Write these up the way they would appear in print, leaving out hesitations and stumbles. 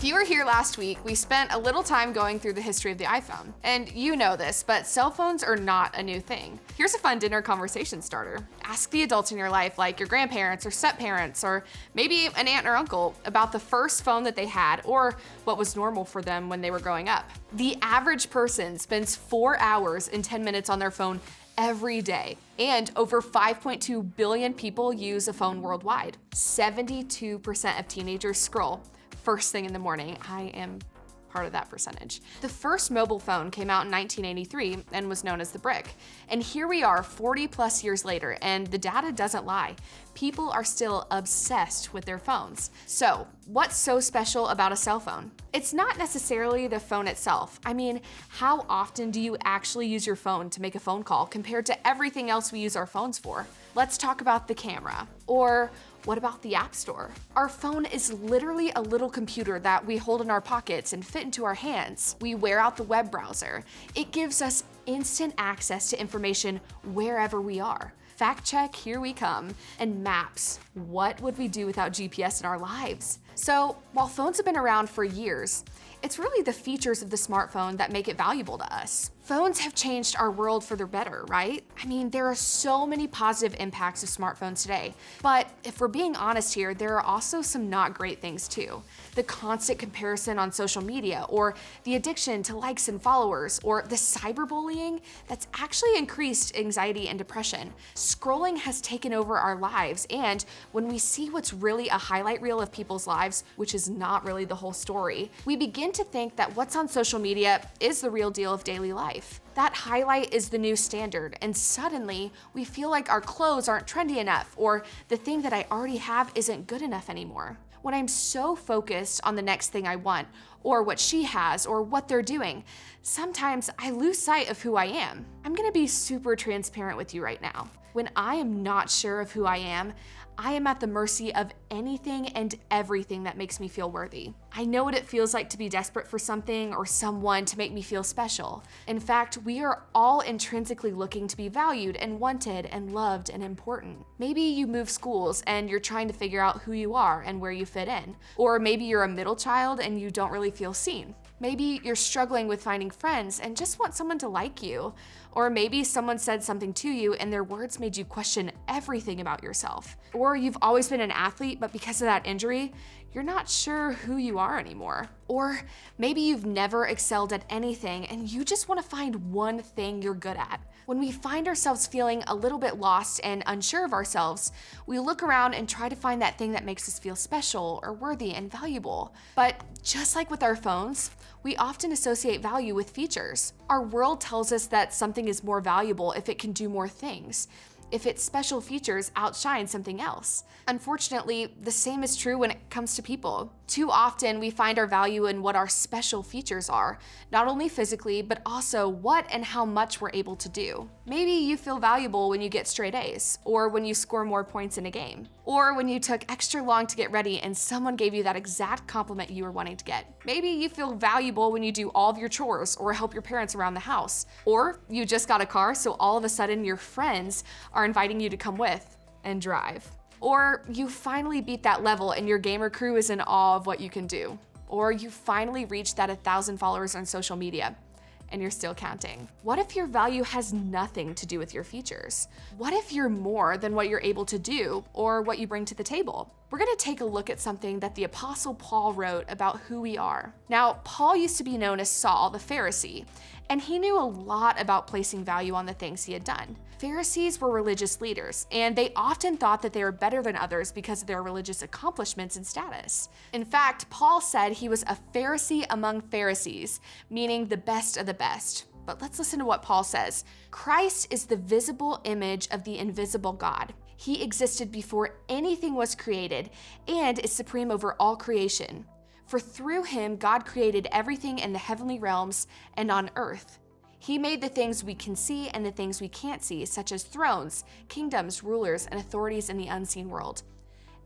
you were here last week, we spent a little time going through the history of the iPhone. And you know this, but cell phones are not a new thing. Here's a fun dinner conversation starter. Ask the adults in your life, like your grandparents or step-parents, or maybe an aunt or uncle, about the first phone that they had or what was normal for them when they were growing up. The average person spends 4 hours and 10 minutes on their phone every day, and over 5.2 billion people use a phone worldwide. 72% of teenagers scroll first thing in the morning. I am part of that percentage. The first mobile phone came out in 1983 and was known as the Brick. And here we are 40 plus years later, and the data doesn't lie. People are still obsessed with their phones. So, what's so special about a cell phone? It's not necessarily the phone itself. I mean, how often do you actually use your phone to make a phone call compared to everything else we use our phones for? Let's talk about the camera. Or what about the App Store? Our phone is literally a little computer that we hold in our pockets and fit into our hands. We wear out the web browser. It gives us instant access to information wherever we are. Fact check, here we come. And maps. What would we do without GPS in our lives? So, while phones have been around for years, it's really the features of the smartphone that make it valuable to us. Phones have changed our world for the better, right? I mean, there are so many positive impacts of smartphones today. But if we're being honest here, there are also some not great things too. The constant comparison on social media, or the addiction to likes and followers, or the cyberbullying that's actually increased anxiety and depression. Scrolling has taken over our lives, and when we see what's really a highlight reel of people's lives, which is not really the whole story, we begin to think that what's on social media is the real deal of daily life. That highlight is the new standard, and suddenly we feel like our clothes aren't trendy enough, or the thing that I already have isn't good enough anymore. When I'm so focused on the next thing I want, or what she has, or what they're doing, sometimes I lose sight of who I am. I'm gonna be super transparent with you right now. When I am not sure of who I am at the mercy of anything and everything that makes me feel worthy. I know what it feels like to be desperate for something or someone to make me feel special. In fact, we are all intrinsically looking to be valued and wanted and loved and important. Maybe you move schools and you're trying to figure out who you are and where you fit in. Or maybe you're a middle child and you don't really feel seen. Maybe you're struggling with finding friends and just want someone to like you. Or maybe someone said something to you and their words made you question everything about yourself. Or you've always been an athlete, but because of that injury, you're not sure who you are anymore. Or maybe you've never excelled at anything and you just want to find one thing you're good at. When we find ourselves feeling a little bit lost and unsure of ourselves, we look around and try to find that thing that makes us feel special or worthy and valuable. But just like with our phones, we often associate value with features. Our world tells us that something is more valuable if it can do more things, if its special features outshine something else. Unfortunately, the same is true when it comes to people. Too often, we find our value in what our special features are, not only physically, but also what and how much we're able to do. Maybe you feel valuable when you get straight A's, or when you score more points in a game, or when you took extra long to get ready and someone gave you that exact compliment you were wanting to get. Maybe you feel valuable when you do all of your chores or help your parents around the house, or you just got a car, so all of a sudden your friends are inviting you to come with and drive. Or you finally beat that level and your gamer crew is in awe of what you can do. Or you finally reached that 1,000 followers on social media and you're still counting. What if your value has nothing to do with your features? What if you're more than what you're able to do or what you bring to the table? We're gonna take a look at something that the Apostle Paul wrote about who we are. Now, Paul used to be known as Saul the Pharisee, and he knew a lot about placing value on the things he had done. Pharisees were religious leaders, and they often thought that they were better than others because of their religious accomplishments and status. In fact, Paul said he was a Pharisee among Pharisees, meaning the best of the best. But let's listen to what Paul says. Christ is the visible image of the invisible God. He existed before anything was created and is supreme over all creation. For through him, God created everything in the heavenly realms and on earth. He made the things we can see and the things we can't see, such as thrones, kingdoms, rulers, and authorities in the unseen world.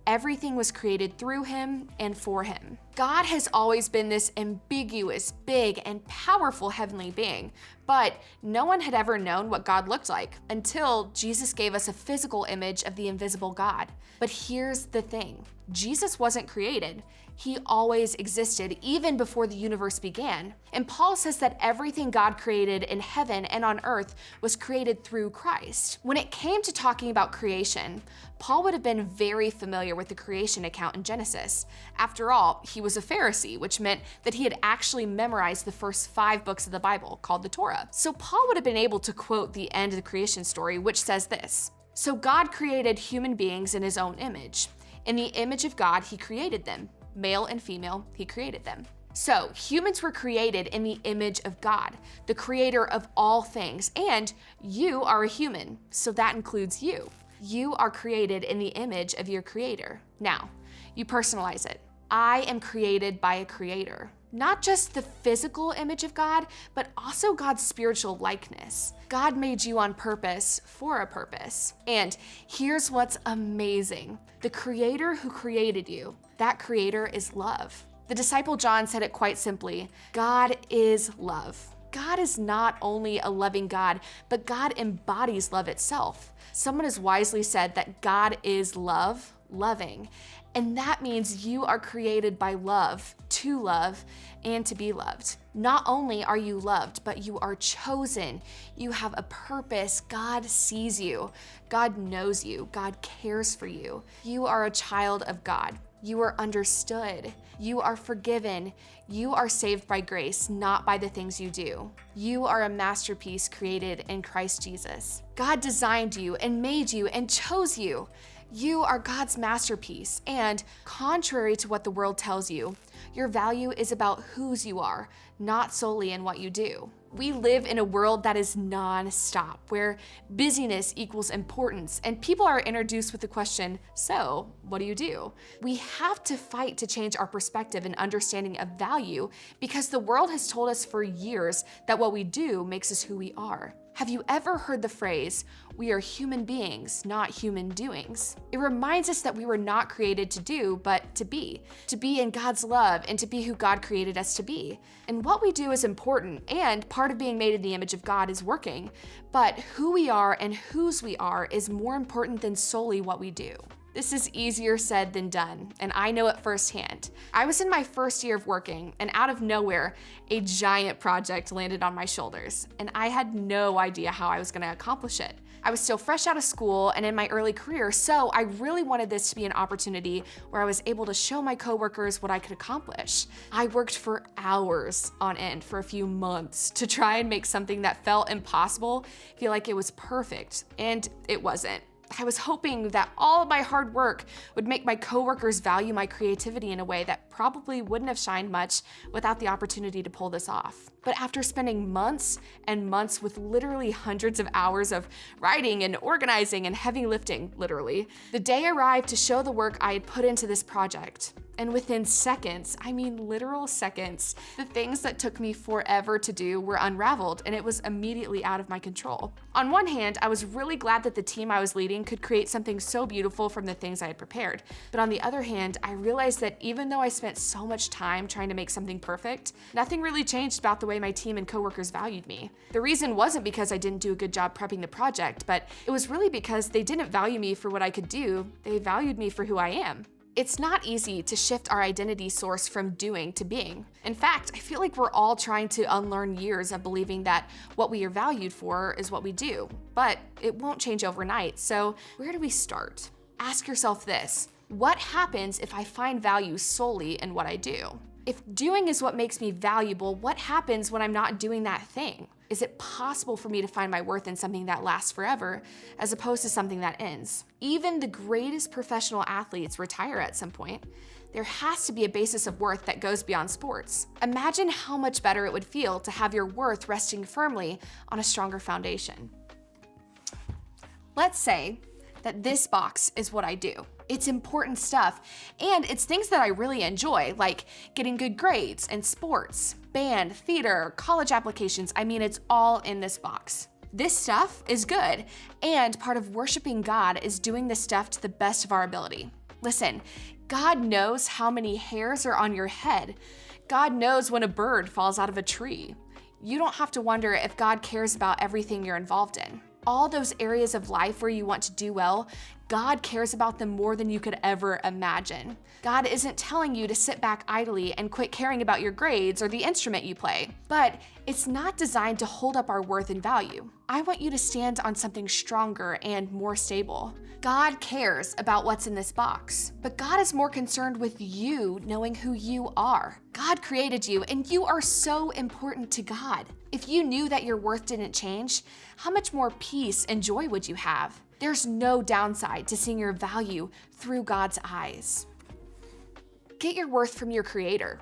Everything was created through him and for him. God has always been this ambiguous, big, and powerful heavenly being, But no one had ever known what God looked like until Jesus gave us a physical image of the invisible God. But here's the thing, Jesus wasn't created. He always existed, even before the universe began. And Paul says that everything God created in heaven and on earth was created through Christ. When it came to talking about creation, Paul would have been very familiar with the creation account in Genesis. After all, he was a Pharisee, which meant that he had actually memorized the first 5 books of the Bible, called the Torah. So Paul would have been able to quote the end of the creation story, which says this: "So God created human beings in his own image. In the image of God, he created them. Male and female, he created them." So humans were created in the image of God, the creator of all things, and you are a human, so that includes you. You are created in the image of your creator. Now, you personalize it. I am created by a creator. Not just the physical image of God, but also God's spiritual likeness. God made you on purpose for a purpose. And here's what's amazing. The creator who created you, that creator is love. The disciple John said it quite simply: God is love. God is not only a loving God, but God embodies love itself. Someone has wisely said that God is love, loving. And that means you are created by love, to love, and to be loved. Not only are you loved, but you are chosen. You have a purpose. God sees you. God knows you. God cares for you. You are a child of God. You are understood. You are forgiven. You are saved by grace, not by the things you do. You are a masterpiece created in Christ Jesus. God designed you and made you and chose you. You are God's masterpiece, and contrary to what the world tells you, your value is about whose you are, not solely in what you do. We live in a world that is non-stop, where busyness equals importance, and people are introduced with the question, so what do you do? We have to fight to change our perspective and understanding of value, because the world has told us for years that what we do makes us who we are. Have you ever heard the phrase, "We are human beings, not human doings"? It reminds us that we were not created to do, but to be in God's love and to be who God created us to be. And what we do is important, and part of being made in the image of God is working, but who we are and whose we are is more important than solely what we do. This is easier said than done, and I know it firsthand. I was in my first year of working, and out of nowhere, a giant project landed on my shoulders, and I had no idea how I was gonna accomplish it. I was still fresh out of school and in my early career, so I really wanted this to be an opportunity where I was able to show my coworkers what I could accomplish. I worked for hours on end for a few months to try and make something that felt impossible feel like it was perfect, and it wasn't. I was hoping that all of my hard work would make my coworkers value my creativity in a way that probably wouldn't have shined much without the opportunity to pull this off. But after spending months and months with literally hundreds of hours of writing and organizing and heavy lifting, literally, the day arrived to show the work I had put into this project. And within seconds, I mean literal seconds, the things that took me forever to do were unraveled, and it was immediately out of my control. On one hand, I was really glad that the team I was leading could create something so beautiful from the things I had prepared. But on the other hand, I realized that even though I spent so much time trying to make something perfect, nothing really changed about the way my team and coworkers valued me. The reason wasn't because I didn't do a good job prepping the project, but it was really because they didn't value me for what I could do, they valued me for who I am. It's not easy to shift our identity source from doing to being. In fact, I feel like we're all trying to unlearn years of believing that what we are valued for is what we do, but it won't change overnight. So where do we start? Ask yourself this: what happens if I find value solely in what I do? If doing is what makes me valuable, what happens when I'm not doing that thing? Is it possible for me to find my worth in something that lasts forever as opposed to something that ends? Even the greatest professional athletes retire at some point. There has to be a basis of worth that goes beyond sports. Imagine how much better it would feel to have your worth resting firmly on a stronger foundation. Let's say that this box is what I do. It's important stuff, and it's things that I really enjoy, like getting good grades and sports, band, theater, college applications. I mean, it's all in this box. This stuff is good, and part of worshiping God is doing this stuff to the best of our ability. Listen, God knows how many hairs are on your head. God knows when a bird falls out of a tree. You don't have to wonder if God cares about everything you're involved in. All those areas of life where you want to do well, God cares about them more than you could ever imagine. God isn't telling you to sit back idly and quit caring about your grades or the instrument you play, but it's not designed to hold up our worth and value. I want you to stand on something stronger and more stable. God cares about what's in this box, but God is more concerned with you knowing who you are. God created you, and you are so important to God. If you knew that your worth didn't change, how much more peace and joy would you have? There's no downside to seeing your value through God's eyes. Get your worth from your Creator.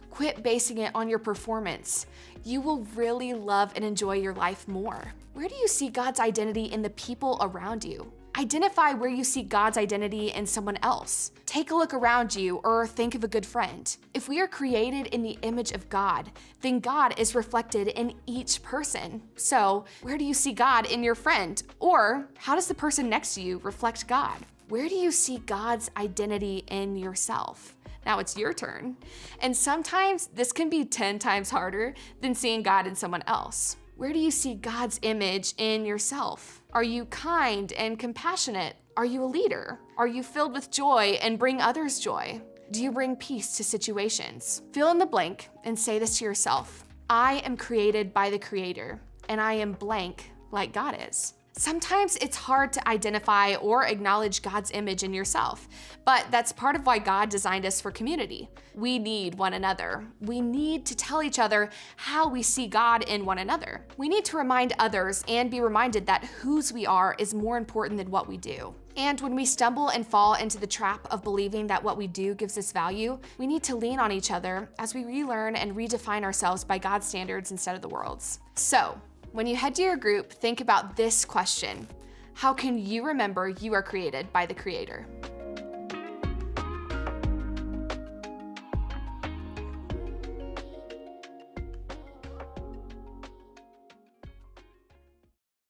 Quit basing it on your performance. You will really love and enjoy your life more. Where do you see God's identity in the people around you? Identify where you see God's identity in someone else. Take a look around you or think of a good friend. If we are created in the image of God, then God is reflected in each person. So, where do you see God in your friend? Or how does the person next to you reflect God? Where do you see God's identity in yourself? Now it's your turn. And sometimes this can be 10 times harder than seeing God in someone else. Where do you see God's image in yourself? Are you kind and compassionate? Are you a leader? Are you filled with joy and bring others joy? Do you bring peace to situations? Fill in the blank and say this to yourself. I am created by the Creator, and I am blank like God is. Sometimes it's hard to identify or acknowledge God's image in yourself, but that's part of why God designed us for community. We need one another. We need to tell each other how we see God in one another. We need to remind others and be reminded that whose we are is more important than what we do. And when we stumble and fall into the trap of believing that what we do gives us value, we need to lean on each other as we relearn and redefine ourselves by God's standards instead of the world's. So, when you head to your group, think about this question. How can you remember you are created by the Creator?